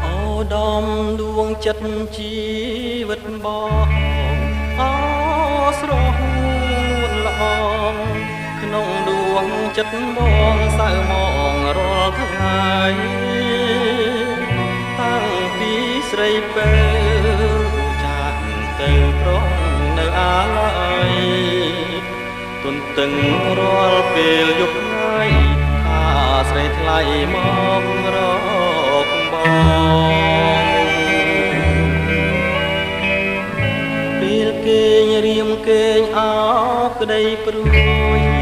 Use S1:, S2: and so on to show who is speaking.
S1: អូដំដួងចិត្តជីវិតបងអូស្រស់នួនល្អក្នុងដួងចិត្តបងសៅមករាល់ថ្ងៃតាំងពីស្រីពេលចាក់ទៅប្រងនៅអាឡ័យទន្ទឹងរាល់ពេលយប់ថ្ងៃថាស្រីថ្លៃមករកបងពេលគេងរៀមគេងអោក្ដីព្រួយ